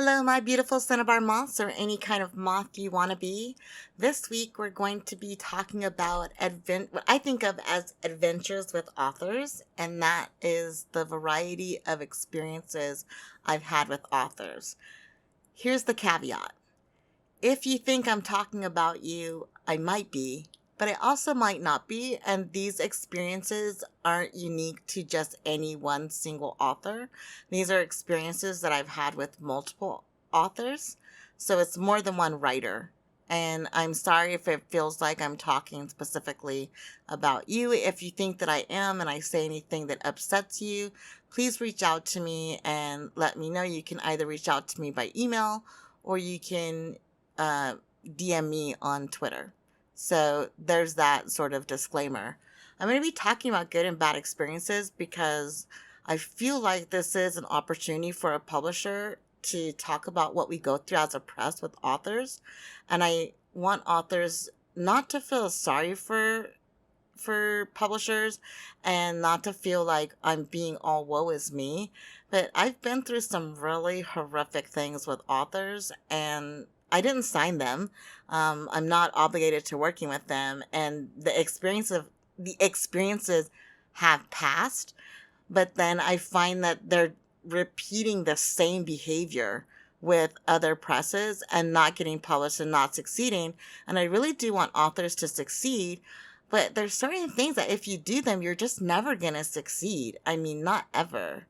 Hello, my beautiful Cinnabar Moths, or any kind of moth you want to be. This week, we're going to be talking about what I think of as adventures with authors, and that is the variety of experiences I've had with authors. Here's the caveat. If you think I'm talking about you, I might be, but I also might not be, and these experiences aren't unique to just any one single author. These are experiences that I've had with multiple authors, so it's more than one writer. And I'm sorry if it feels like I'm talking specifically about you. If you think that I am and I say anything that upsets you, please reach out to me and let me know. You can either reach out to me by email or you can DM me on Twitter. So there's that sort of disclaimer. I'm going to be talking about good and bad experiences because I feel like this is an opportunity for a publisher to talk about what we go through as a press with authors. And I want authors not to feel sorry for publishers and not to feel like I'm being all woe is me. But I've been through some really horrific things with authors and I didn't sign them. I'm not obligated to working with them, and the experiences have passed. But then I find that they're repeating the same behavior with other presses and not getting published and not succeeding. And I really do want authors to succeed, but there's certain things that if you do them, you're just never gonna succeed. I mean, not ever.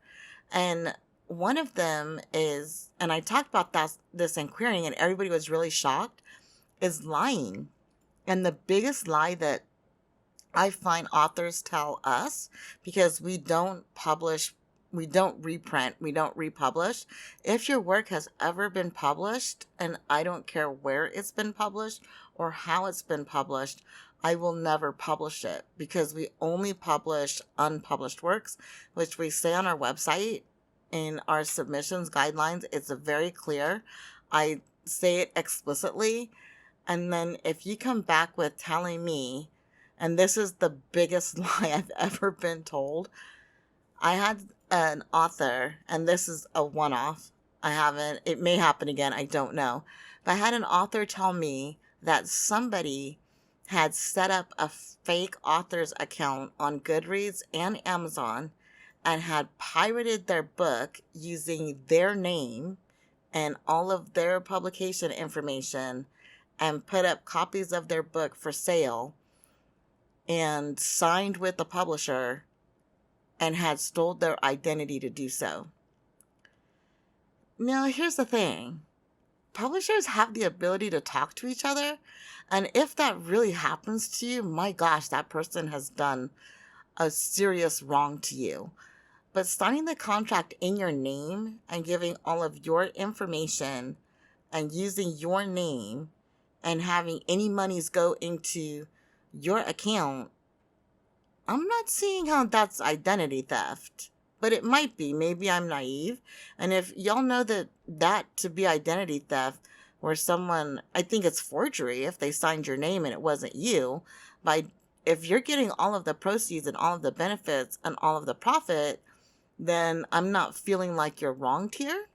And one of them is, and I talked about this in querying, and everybody was really shocked, is lying. And the biggest lie that I find authors tell us, because we don't publish, we don't reprint, we don't republish. If your work has ever been published, and I don't care where it's been published or how it's been published, I will never publish it because we only publish unpublished works, which we say on our website in our submissions guidelines. It's very clear. I say it explicitly. And then if you come back with telling me, and this is the biggest lie I've ever been told, I had an author, and this is a one-off. It may happen again, I don't know. But I had an author tell me that somebody had set up a fake author's account on Goodreads and Amazon and had pirated their book using their name and all of their publication information and put up copies of their book for sale and signed with the publisher and had stole their identity to do so. Now, here's the thing. Publishers have the ability to talk to each other, and if that really happens to you, my gosh, that person has done a serious wrong to you. But signing the contract in your name and giving all of your information and using your name and having any monies go into your account, I'm not seeing how that's identity theft. But it might be. Maybe I'm naive. And if y'all know that to be identity theft, where someone, I think it's forgery if they signed your name and it wasn't you, if you're getting all of the proceeds and all of the benefits and all of the profit, then I'm not feeling like you're wronged here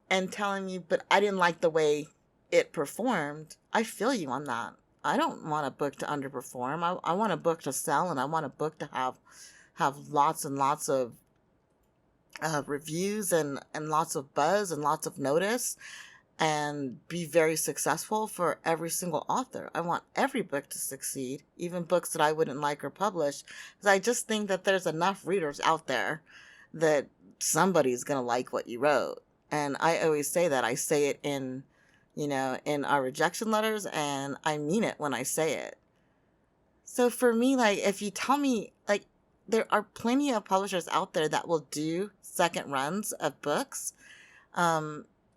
and telling me, but I didn't like the way it performed. I feel you on that. I don't want a book to underperform. I want a book to sell, and I want a book to have lots and lots of reviews and lots of buzz and lots of notice and be very successful for every single author. I want every book to succeed, even books that I wouldn't like or publish, because I just think that there's enough readers out there that somebody's going to like what you wrote. And I always say that. I say it in our rejection letters, and I mean it when I say it. So for me, like, if you tell me, like, there are plenty of publishers out there that will do second runs of books,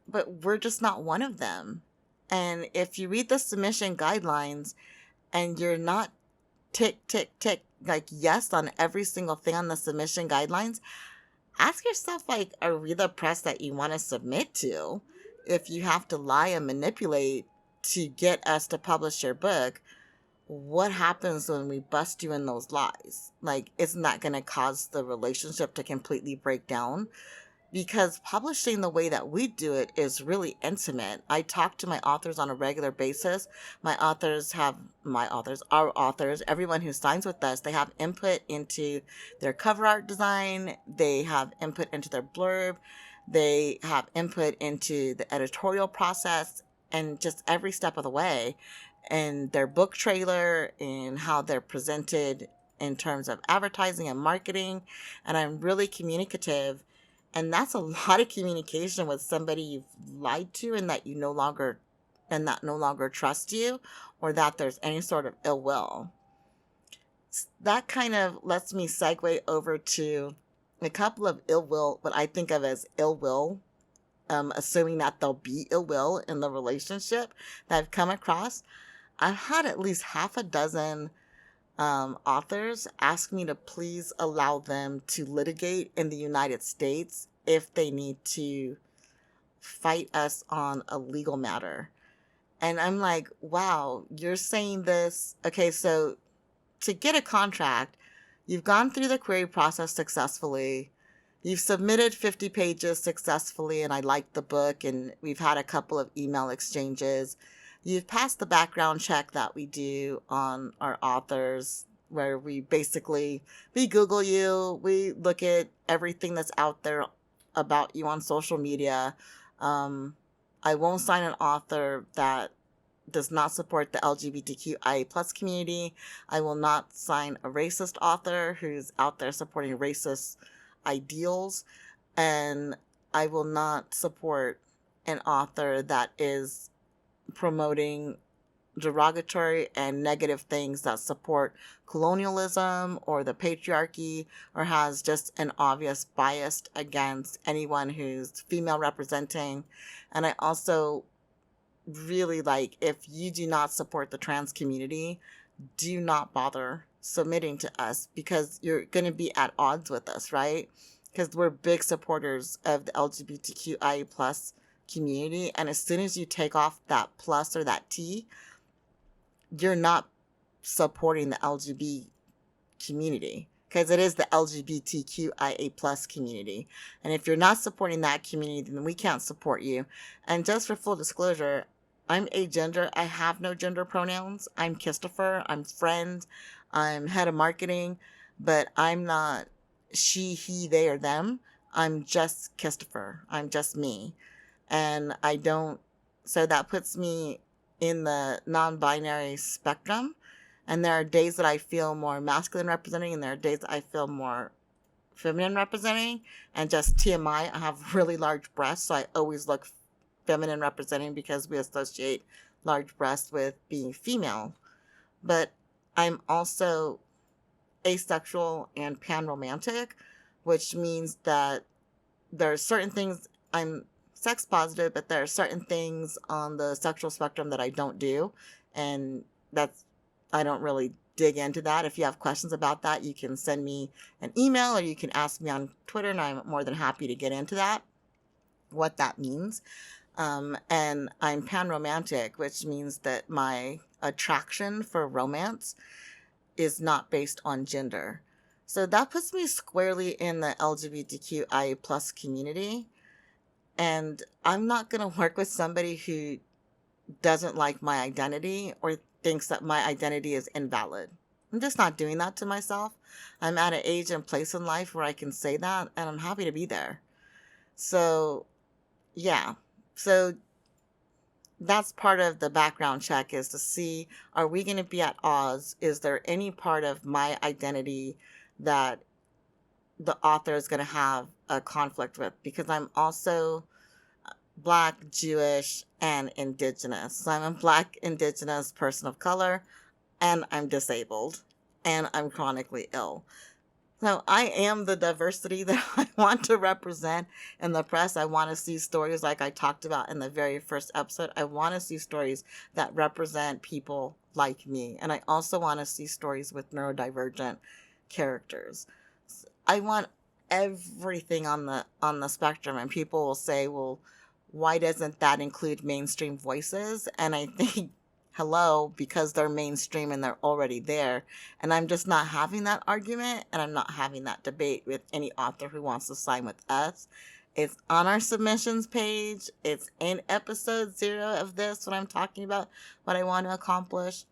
but we're just not one of them. And if you read the submission guidelines and you're not tick, tick, tick, like yes on every single thing on the submission guidelines, ask yourself, like, are we the press that you want to submit to? If you have to lie and manipulate to get us to publish your book, what happens when we bust you in those lies? Like, isn't that going to cause the relationship to completely break down? because publishing the way that we do it is really intimate. I talk to my authors on a regular basis. Our authors, everyone who signs with us, they have input into their cover art design, they have input into their blurb, they have input into the editorial process, and just every step of the way, and their book trailer and how they're presented in terms of advertising and marketing. And I'm really communicative, and that's a lot of communication with somebody you've lied to and that no longer trust you, or that there's any sort of ill will. That kind of lets me segue over to a couple of ill will, what I think of as ill will, assuming that there'll be ill will in the relationship that I've come across. I've had at least half a dozen authors ask me to please allow them to litigate in the United States if they need to fight us on a legal matter. And I'm like, wow, you're saying this. Okay, so to get a contract, you've gone through the query process successfully. You've submitted 50 pages successfully, and I like the book, and we've had a couple of email exchanges. You've passed the background check that we do on our authors, where we Google you, we look at everything that's out there about you on social media. I won't sign an author that does not support the LGBTQIA plus community. I will not sign a racist author who's out there supporting racist ideals. And I will not support an author that is promoting derogatory and negative things that support colonialism or the patriarchy, or has just an obvious bias against anyone who's female representing. And I also really if you do not support the trans community, do not bother submitting to us, because you're going to be at odds with us, right? Because we're big supporters of the LGBTQIA plus community. And as soon as you take off that plus or that T, you're not supporting the LGBT community, because it is the LGBTQIA plus community. And if you're not supporting that community, then we can't support you. And just for full disclosure, I'm agender. I have no gender pronouns. I'm Kisstopher. I'm friend. I'm head of marketing, but I'm not she, he, they, or them. I'm just Kisstopher. I'm just me. And so that puts me in the non-binary spectrum. And there are days that I feel more masculine representing, and there are days that I feel more feminine representing. And just TMI, I have really large breasts, so I always look feminine representing because we associate large breasts with being female. But I'm also asexual and pan-romantic, which means that there are certain things, I'm sex positive, but there are certain things on the sexual spectrum that I don't do. And I don't really dig into that. If you have questions about that, you can send me an email, or you can ask me on Twitter, and I'm more than happy to get into that, what that means. And I'm pan-romantic, which means that my attraction for romance is not based on gender. So that puts me squarely in the LGBTQIA plus community. And I'm not going to work with somebody who doesn't like my identity or thinks that my identity is invalid. I'm just not doing that to myself. I'm at an age and place in life where I can say that, and I'm happy to be there. So, yeah. So that's part of the background check, is to see, are we going to be at odds? Is there any part of my identity that the author is going to have a conflict with? Because I'm also Black, Jewish, and Indigenous. So I'm a Black, Indigenous person of color, and I'm disabled, and I'm chronically ill. So I am the diversity that I want to represent in the press. I want to see stories like I talked about in the very first episode. I want to see stories that represent people like me. And I also want to see stories with neurodivergent characters. I want everything on the spectrum. And people will say, well, why doesn't that include mainstream voices? And I think, hello, because they're mainstream and they're already there. And I'm just not having that argument, and I'm not having that debate with any author who wants to sign with us. It's on our submissions page. It's in episode 0 of this, what I'm talking about, what I want to accomplish.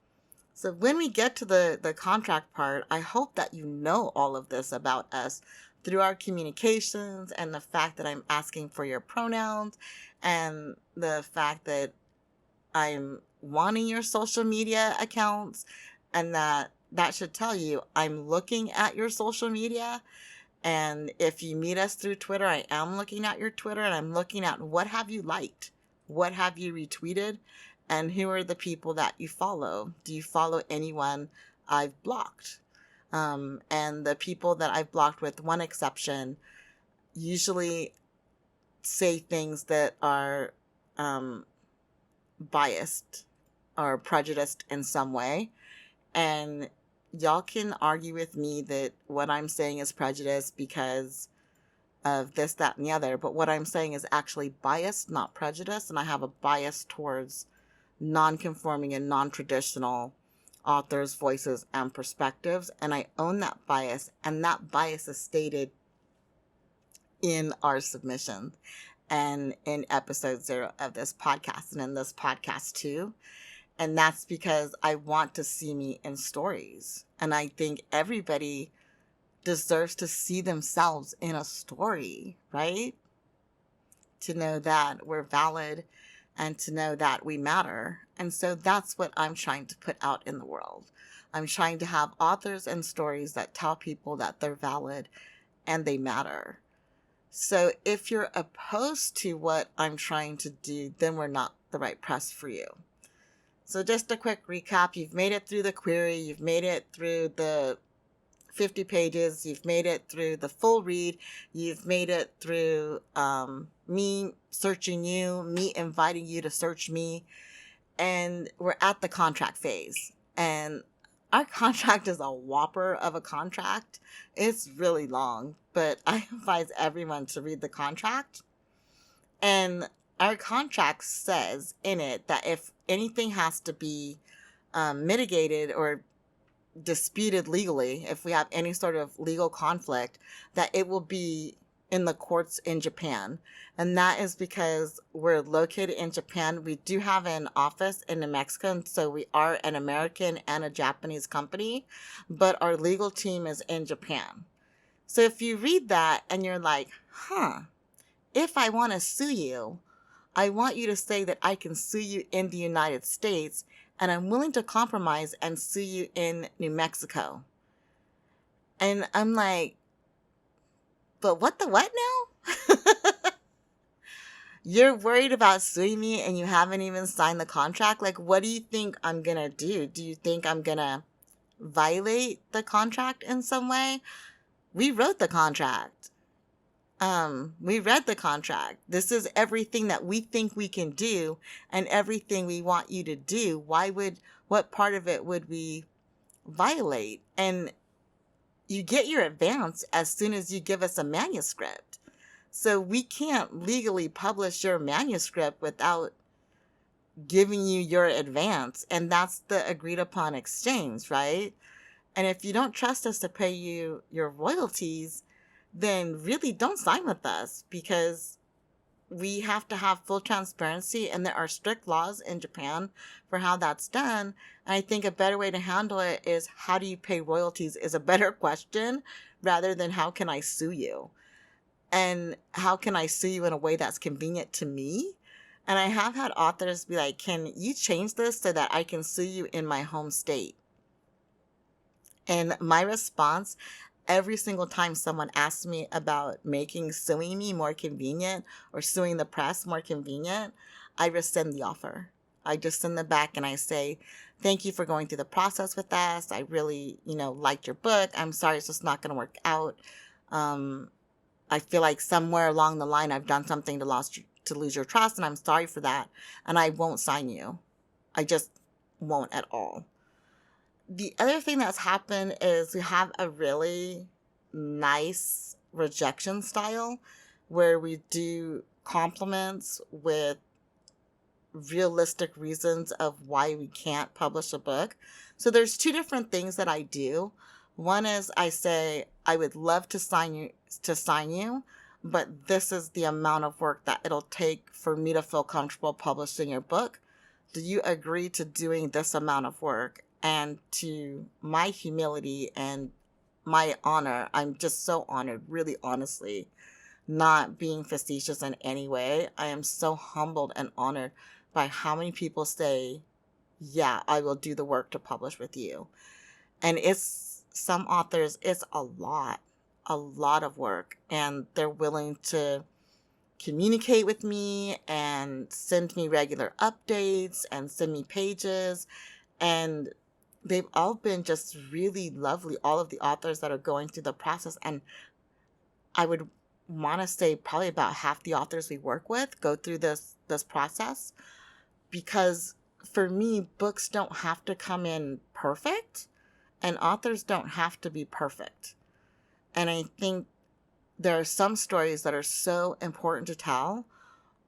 So when we get to the contract part, I hope that you know all of this about us through our communications and the fact that I'm asking for your pronouns and the fact that I'm wanting your social media accounts, and that should tell you I'm looking at your social media. And if you meet us through Twitter, I am looking at your Twitter, and I'm looking at what have you liked? What have you retweeted? And who are the people that you follow? Do you follow anyone I've blocked? And the people that I've blocked, with one exception, usually say things that are biased or prejudiced in some way. And y'all can argue with me that what I'm saying is prejudice because of this, that, and the other. But what I'm saying is actually biased, not prejudice. And I have a bias towards non-conforming and non-traditional authors, voices, and perspectives. And I own that bias. And that bias is stated in our submissions and in episode 0 of this podcast and in this podcast too. And that's because I want to see me in stories. And I think everybody deserves to see themselves in a story, right? To know that we're valid and to know that we matter. And so that's what I'm trying to put out in the world. I'm trying to have authors and stories that tell people that they're valid and they matter. So if you're opposed to what I'm trying to do, then we're not the right press for you. So just a quick recap. You've made it through the query. You've made it through the 50 pages. You've made it through the full read. You've made it through me searching you, me inviting you to search me. And we're at the contract phase. And our contract is a whopper of a contract. It's really long, but I advise everyone to read the contract. And our contract says in it that if anything has to be mitigated or disputed legally, if we have any sort of legal conflict, that it will be in the courts in Japan. And that is because we're located in Japan. We do have an office in New Mexico, and so we are an American and a Japanese company, but our legal team is in Japan. So if you read that and you're like, if I want to sue you, I want you to say that I can sue you in the United States, and I'm willing to compromise and sue you in New Mexico. And I'm like, but what now? You're worried about suing me and you haven't even signed the contract? Like, what do you think I'm going to do? Do you think I'm going to violate the contract in some way? We wrote the contract. We read the contract. This is everything that we think we can do and everything we want you to do. What part of it would we violate? And you get your advance as soon as you give us a manuscript. So we can't legally publish your manuscript without giving you your advance. And that's the agreed upon exchange, right? And if you don't trust us to pay you your royalties, then really don't sign with us, because we have to have full transparency and there are strict laws in Japan for how that's done. And I think a better way to handle it is, how do you pay royalties is a better question rather than how can I sue you? And how can I sue you in a way that's convenient to me? And I have had authors be like, can you change this so that I can sue you in my home state? And my response every single time someone asks me about making suing me more convenient or suing the press more convenient, I rescind the offer. I just send them back and I say, thank you for going through the process with us. I really, liked your book. I'm sorry it's just not going to work out. I feel like somewhere along the line I've done something to lose your trust, and I'm sorry for that. And I won't sign you. I just won't at all. The other thing that's happened is we have a really nice rejection style where we do compliments with realistic reasons of why we can't publish a book. So there's 2 different things that I do. One is I say, I would love to sign you. but this is the amount of work that it'll take for me to feel comfortable publishing your book. Do you agree to doing this amount of work? And to my humility and my honor, I'm just so honored, really honestly, not being facetious in any way. I am so humbled and honored by how many people say, yeah, I will do the work to publish with you. And it's some authors, it's a lot of work, and they're willing to communicate with me and send me regular updates and send me pages. And they've all been just really lovely, all of the authors that are going through the process. And I would want to say probably about half the authors we work with go through this process, because for me, books don't have to come in perfect and authors don't have to be perfect. And I think there are some stories that are so important to tell,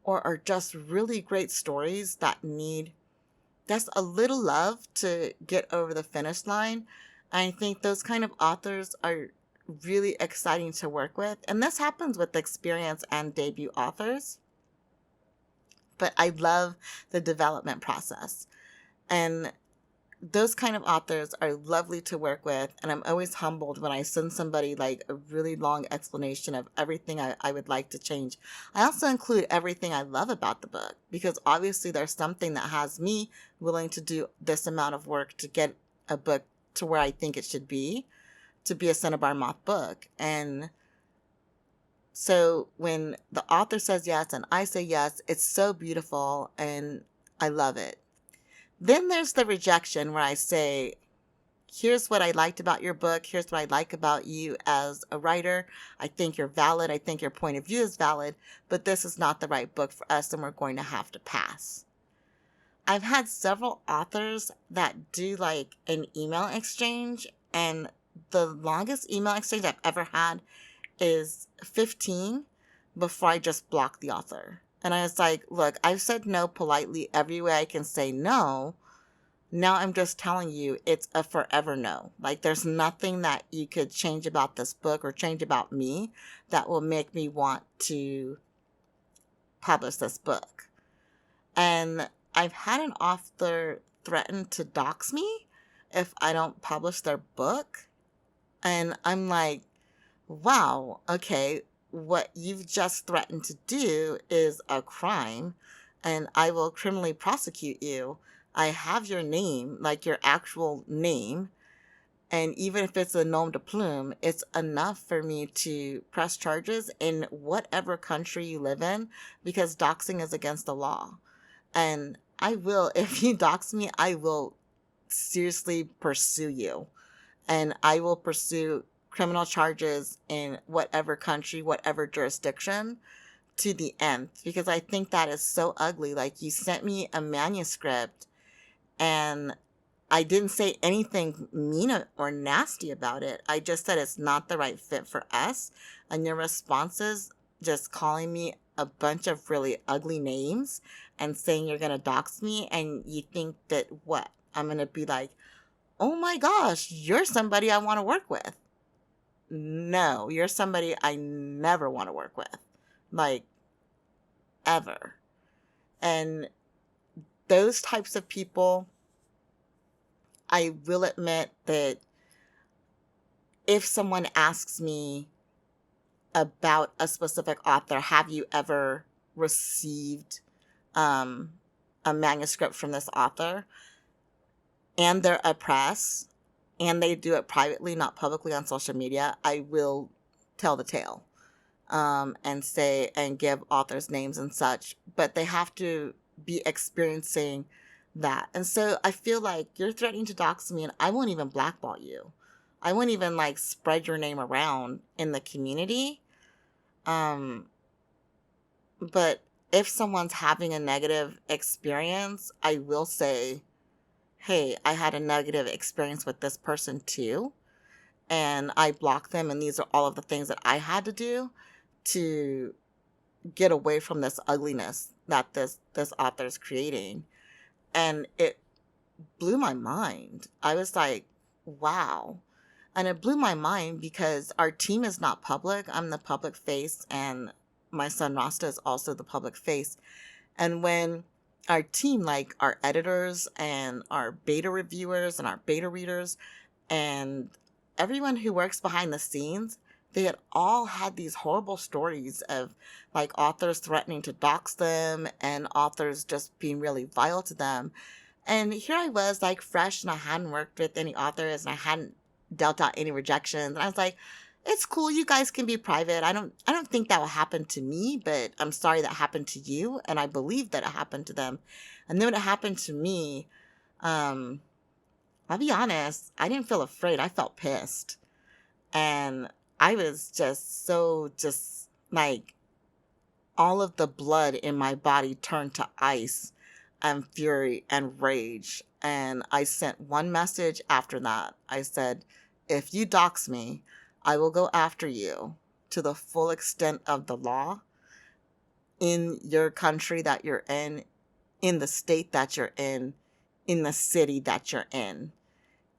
or are just really great stories that need just a little love to get over the finish line. I think those kind of authors are really exciting to work with. And this happens with experienced and debut authors. But I love the development process. And those kind of authors are lovely to work with. And I'm always humbled when I send somebody like a really long explanation of everything I would like to change. I also include everything I love about the book, because obviously there's something that has me willing to do this amount of work to get a book to where I think it should be, to be a Cinnabar Moth book. And so when the author says yes and I say yes, it's so beautiful and I love it. Then there's the rejection, where I say, here's what I liked about your book. Here's what I like about you as a writer. I think you're valid. I think your point of view is valid, but this is not the right book for us and we're going to have to pass. I've had several authors that do like an email exchange, and the longest email exchange I've ever had is 15 before I just blocked the author. And I was like, look, I've said no politely every way I can say no. Now I'm just telling you it's a forever no. Like, there's nothing that you could change about this book or change about me that will make me want to publish this book. And I've had an author threaten to dox me if I don't publish their book. And I'm like, wow, okay, what you've just threatened to do is a crime, and I will criminally prosecute you. I have your name, like your actual name, and even if it's a nom de plume, it's enough for me to press charges in whatever country you live in, because doxing is against the law. And I will, if you dox me, I will seriously pursue you, and I will pursue criminal charges in whatever country, whatever jurisdiction, to the end, because I think that is so ugly. Like, you sent me a manuscript and I didn't say anything mean or nasty about it. I just said it's not the right fit for us. And your responses just calling me a bunch of really ugly names and saying you're going to dox me, and you think that what? I'm going to be like, oh my gosh, you're somebody I want to work with. No, you're somebody I never want to work with, like, ever. And those types of people, I will admit that if someone asks me about a specific author, have you ever received a manuscript from this author, and they're a press, and they do it privately, not publicly on social media, I will tell the tale. And say and give authors names and such, but they have to be experiencing that. And so I feel like you're threatening to dox me, and I won't even blackball you. I won't even like spread your name around in the community. But if someone's having a negative experience, I will say, hey, I had a negative experience with this person too, and I blocked them, and these are all of the things that I had to do to get away from this ugliness that this author is creating. And it blew my mind. I was like, wow. And it blew my mind because our team is not public. I'm the public face, and my son Rasta is also the public face. And when our team, like our editors and our beta reviewers and our beta readers and everyone who works behind the scenes, they had all had these horrible stories of like authors threatening to dox them and authors just being really vile to them. And here I was, like fresh, and I hadn't worked with any authors and I hadn't dealt out any rejections. And I was like, it's cool, you guys can be private. I don't think that will happen to me, but I'm sorry that happened to you. And I believe that it happened to them. And then when it happened to me, um, I'll be honest, I didn't feel afraid. I felt pissed. And I was just so just like all of the blood in my body turned to ice and fury and rage. And I sent one message after that. I said, if you dox me, I will go after you to the full extent of the law in your country that you're in the state that you're in the city that you're in.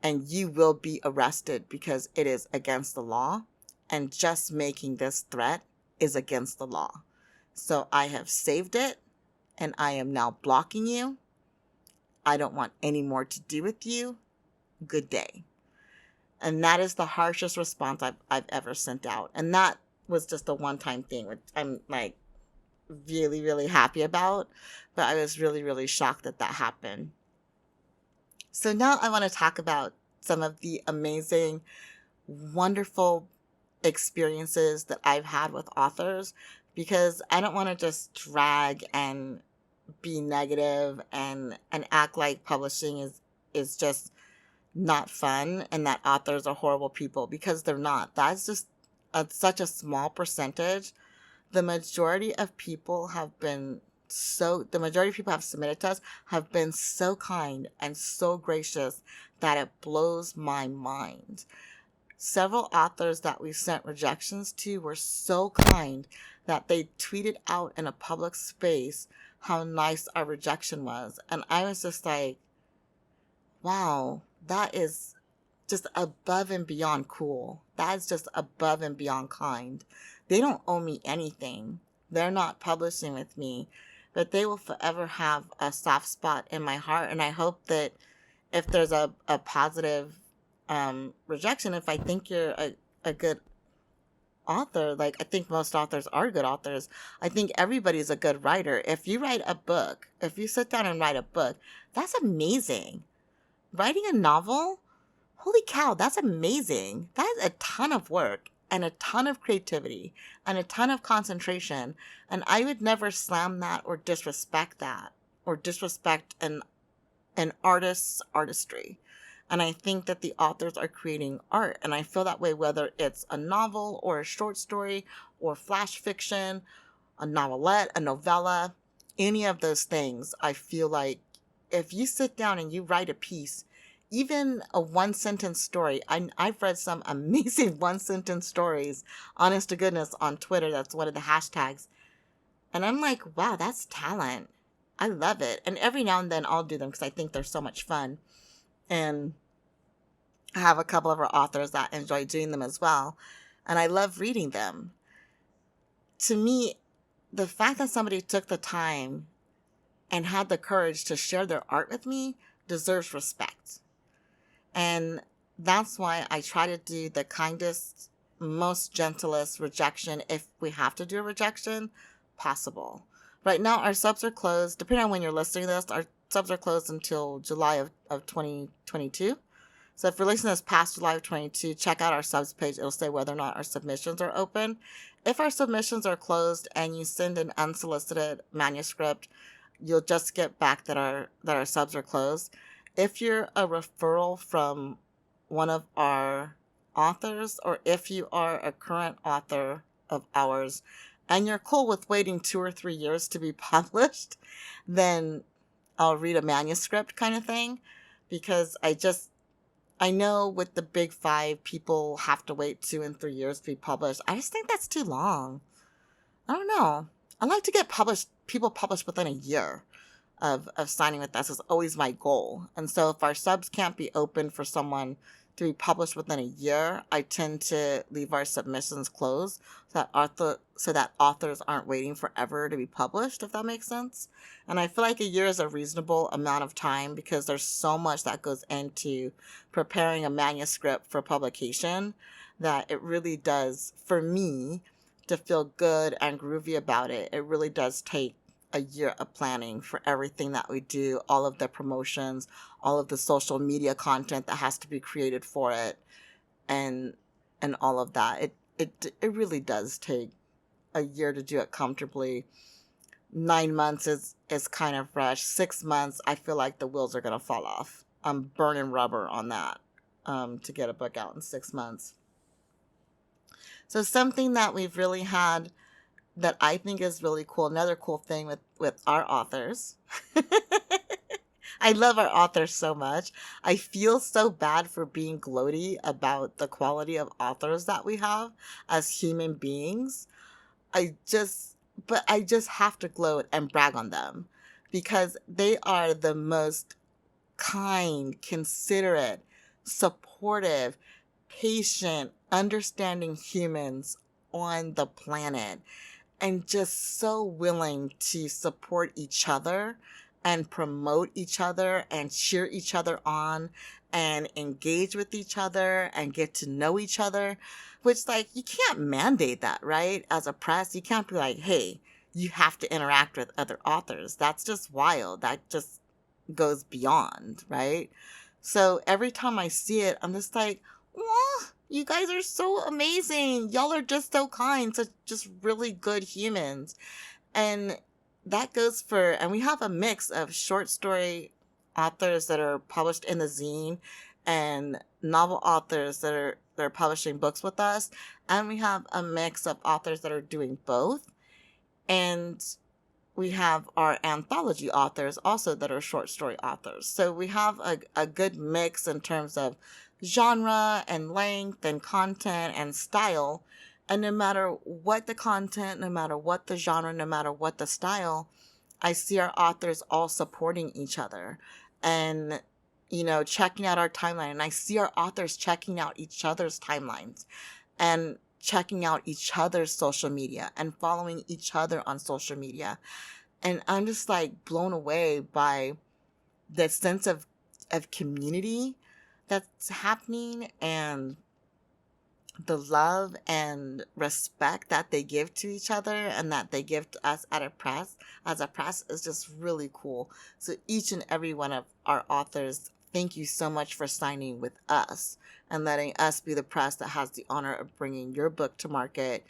And you will be arrested because it is against the law. And just making this threat is against the law. So I have saved it, and I am now blocking you. I don't want any more to do with you. Good day. And that is the harshest response I've ever sent out. And that was just a one-time thing, which I'm like really, really happy about. But I was really, really shocked that that happened. So now I want to talk about some of the amazing, wonderful experiences that I've had with authors, because I don't want to just drag and be negative and act like publishing is just not fun and that authors are horrible people, because they're not. That's just such a small percentage. The majority of people the majority of people have submitted to us have been so kind and so gracious that it blows my mind. Several authors that we sent rejections to were so kind that they tweeted out in a public space how nice our rejection was. And I was just like, wow, that is just above and beyond cool. That is just above and beyond kind. They don't owe me anything. They're not publishing with me, but they will forever have a soft spot in my heart. And I hope that if there's a positive rejection, if I think you're a good author, like I think most authors are good authors. I think everybody's a good writer. If you write a book, if you sit down and write a book, that's amazing. Writing a novel, holy cow, that's amazing. That is a ton of work and a ton of creativity and a ton of concentration. And I would never slam that or disrespect an artist's artistry. And I think that the authors are creating art. And I feel that way whether it's a novel or a short story or flash fiction, a novelette, a novella, any of those things. I feel like if you sit down and you write a piece, even a one-sentence story, I've read some amazing one-sentence stories, honest to goodness, on Twitter. That's one of the hashtags. And I'm like, wow, that's talent. I love it. And every now and then I'll do them because I think they're so much fun. And I have a couple of our authors that enjoy doing them as well. And I love reading them. To me, the fact that somebody took the time and had the courage to share their art with me deserves respect. And that's why I try to do the kindest, most gentlest rejection, if we have to do a rejection, possible. Right now, our subs are closed. Depending on when you're listening to this, our subs are closed until July of 2022. So if you're listening to this past July of 22, check out our subs page. It'll say whether or not our submissions are open. If our submissions are closed and you send an unsolicited manuscript, you'll just get back that our subs are closed. If you're a referral from one of our authors, or if you are a current author of ours and you're cool with waiting 2 or 3 years to be published, then I'll read a manuscript kind of thing, because I know with the big 5, people have to wait 2 and 3 years to be published. I just think that's too long. I don't know. I like to get people published within a year of signing with us is always my goal. And so if our subs can't be open for someone to be published within a year, I tend to leave our submissions closed so that authors aren't waiting forever to be published, if that makes sense. And I feel like a year is a reasonable amount of time because there's so much that goes into preparing a manuscript for publication that it really does, for me, to feel good and groovy about it, it really does take a year of planning for everything that we do, all of the promotions, all of the social media content that has to be created for it, and all of that. It really does take a year to do it comfortably. 9 months is kind of rush. 6 months, I feel like the wheels are gonna fall off. I'm burning rubber on that, to get a book out in 6 months. So something that we've really had that I think is really cool, another cool thing with our authors. I love our authors so much. I feel so bad for being gloaty about the quality of authors that we have as human beings. I just have to gloat and brag on them because they are the most kind, considerate, supportive, patient, understanding humans on the planet, and just so willing to support each other and promote each other and cheer each other on and engage with each other and get to know each other, which, like, you can't mandate that, right? As a press, you can't be like, hey, you have to interact with other authors. That's just wild. That just goes beyond, right? So every time I see it, I'm just like, oh, you guys are so amazing. Y'all are just so kind, such just really good humans. And that goes for, and we have a mix of short story authors that are published in the zine and novel authors that are publishing books with us. And we have a mix of authors that are doing both. And we have our anthology authors also that are short story authors. So we have a good mix in terms of genre and length and content and style. And no matter what the content, no matter what the genre, no matter what the style, I see our authors all supporting each other and, checking out our timeline. And I see our authors checking out each other's timelines and checking out each other's social media and following each other on social media. And I'm just like blown away by the sense of community that's happening and the love and respect that they give to each other and that they give to us as a press is just really cool. So each and every one of our authors, thank you so much for signing with us and letting us be the press that has the honor of bringing your book to market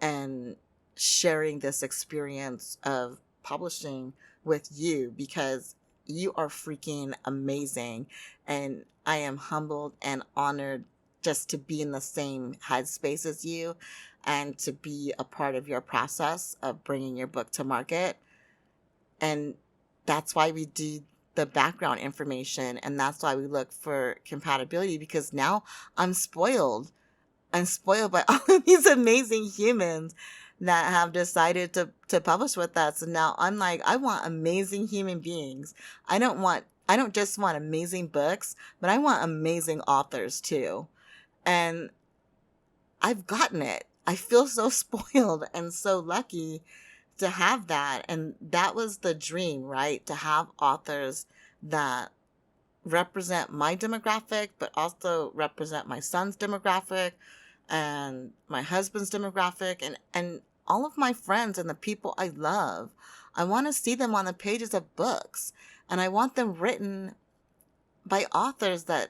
and sharing this experience of publishing with you, because you are freaking amazing. And I am humbled and honored just to be in the same headspace as you and to be a part of your process of bringing your book to market. And that's why we do the background information, and that's why we look for compatibility, because now I'm spoiled. I'm spoiled by all of these amazing humans that have decided to publish with us. And now I'm like, I want amazing human beings. I don't just want amazing books, but I want amazing authors too. And I've gotten it. I feel so spoiled and so lucky to have that. And that was the dream, right? To have authors that represent my demographic, but also represent my son's demographic and my husband's demographic and all of my friends and the people I love. I want to see them on the pages of books, and I want them written by authors that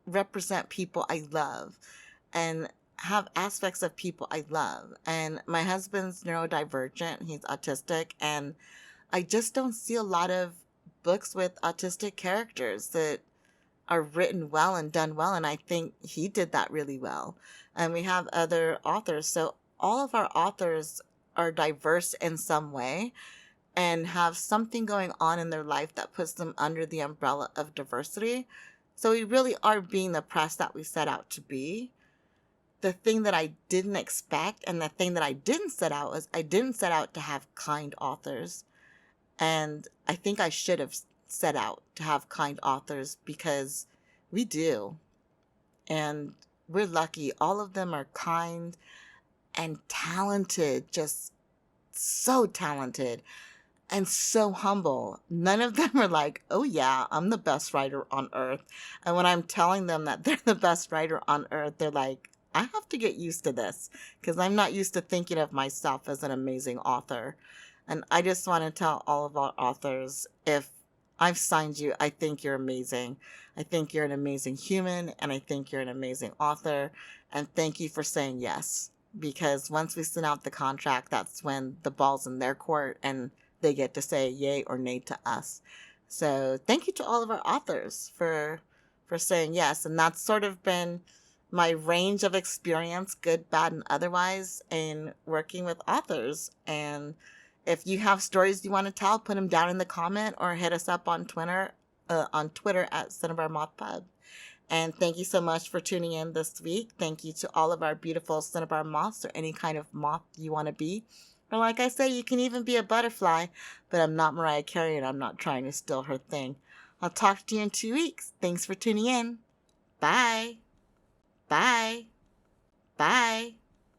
represent people I love and have aspects of people I love. And my husband's neurodivergent, he's autistic, and I just don't see a lot of books with autistic characters that are written well and done well, and I think he did that really well. And we have other authors, so all of our authors are diverse in some way and have something going on in their life that puts them under the umbrella of diversity. So we really are being the press that we set out to be. The thing that I didn't expect and the thing that I didn't set out was I didn't set out to have kind authors. And I think I should have set out to have kind authors, because we do. And we're lucky. All of them are kind and talented, just so talented and so humble. None of them are like, oh yeah, I'm the best writer on earth. And when I'm telling them that they're the best writer on earth, they're like, I have to get used to this because I'm not used to thinking of myself as an amazing author. And I just want to tell all of our authors, if I've signed you, I think you're amazing. I think you're an amazing human, and I think you're an amazing author. And thank you for saying yes. Because once we send out the contract, that's when the ball's in their court and they get to say yay or nay to us. So thank you to all of our authors for saying yes. And that's sort of been my range of experience, good, bad, and otherwise, in working with authors. And if you have stories you want to tell, put them down in the comment or hit us up on Twitter at Cinnabar Moth Pub. And thank you so much for tuning in this week. Thank you to all of our beautiful Cinnabar moths, or any kind of moth you want to be. Or like I say, you can even be a butterfly, but I'm not Mariah Carey and I'm not trying to steal her thing. I'll talk to you in 2 weeks. Thanks for tuning in. Bye. Bye. Bye.